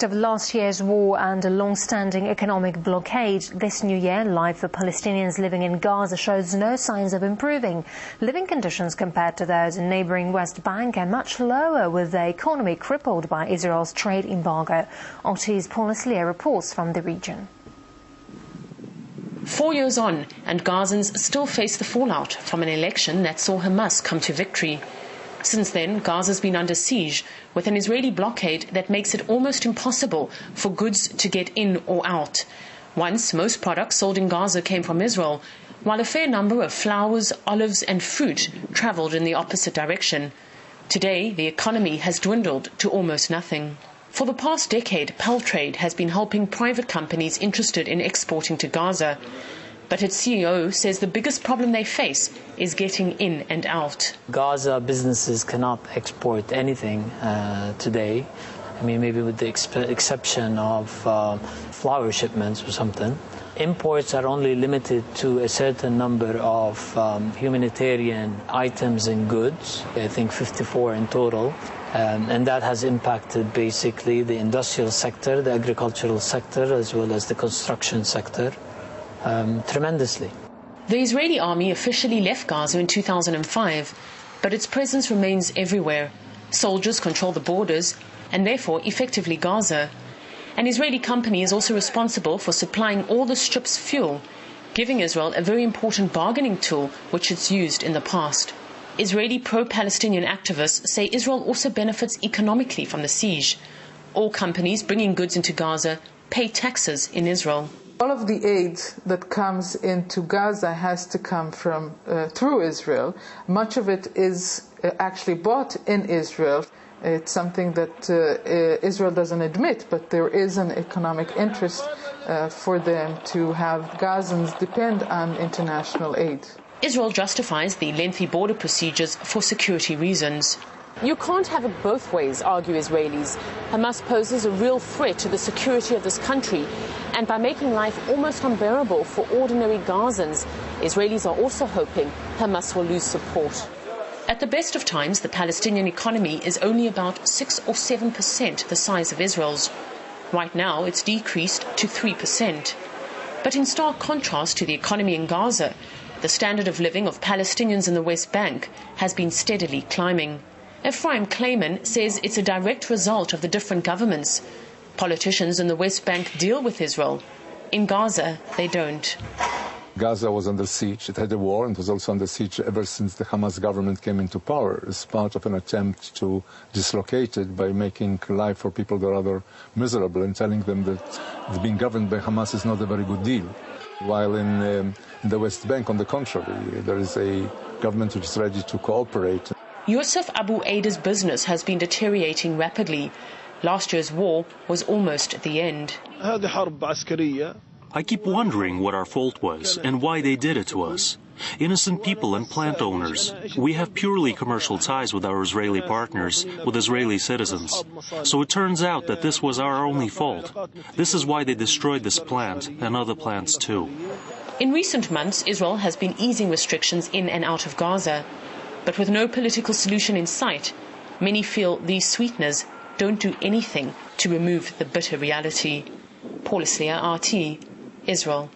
Of last year's war and a long-standing economic blockade, this new year, life for Palestinians living in Gaza shows no signs of improving. Living conditions compared to those in neighbouring West Bank are much lower, with the economy crippled by Israel's trade embargo. RT's Paul Aslia reports from the region. 4 years on, and Gazans still face the fallout from an election that saw Hamas come to victory. Since then, Gaza's been under siege, with an Israeli blockade that makes it almost impossible for goods to get in or out. Once, most products sold in Gaza came from Israel, while a fair number of flowers, olives and fruit travelled in the opposite direction. Today, the economy has dwindled to almost nothing. For the past decade, Pell Trade has been helping private companies interested in exporting to Gaza. But its CEO says the biggest problem they face is getting in and out. Gaza businesses cannot export anything today. I mean, maybe with the exception of flower shipments or something. Imports are only limited to a certain number of humanitarian items and goods, I think 54 in total. And that has impacted basically the industrial sector, the agricultural sector, as well as the construction sector. Tremendously. The Israeli army officially left Gaza in 2005, but its presence remains everywhere. Soldiers control the borders and therefore effectively Gaza. An Israeli company is also responsible for supplying all the strip's fuel, giving Israel a very important bargaining tool which it's used in the past. Israeli pro-Palestinian activists say Israel also benefits economically from the siege. All companies bringing goods into Gaza pay taxes in Israel. All of the aid that comes into Gaza has to come from through Israel. Much of it is actually bought in Israel. It's something that Israel doesn't admit, but there is an economic interest for them to have Gazans depend on international aid. Israel justifies the lengthy border procedures for security reasons. You can't have it both ways, argue Israelis. Hamas poses a real threat to the security of this country, and by making life almost unbearable for ordinary Gazans, Israelis are also hoping Hamas will lose support. At the best of times, the Palestinian economy is only about 6 or 7% the size of Israel's. Right now, it's decreased to 3%. But in stark contrast to the economy in Gaza, the standard of living of Palestinians in the West Bank has been steadily climbing. Ephraim Klayman says it's a direct result of the different governments. Politicians in the West Bank deal with Israel. In Gaza, they don't. Gaza was under siege. It had a war and was also under siege ever since the Hamas government came into power, as part of an attempt to dislocate it by making life for people rather miserable and telling them that being governed by Hamas is not a very good deal. While in the West Bank, on the contrary, there is a government which is ready to cooperate. Yusuf Abu Aida's business has been deteriorating rapidly. Last year's war was almost at the end. I keep wondering what our fault was and why they did it to us. Innocent people and plant owners. We have purely commercial ties with our Israeli partners, with Israeli citizens. So it turns out that this was our only fault. This is why they destroyed this plant and other plants too. In recent months, Israel has been easing restrictions in and out of Gaza. But with no political solution in sight, many feel these sweeteners don't do anything to remove the bitter reality. Paul Aslia, RT, Israel.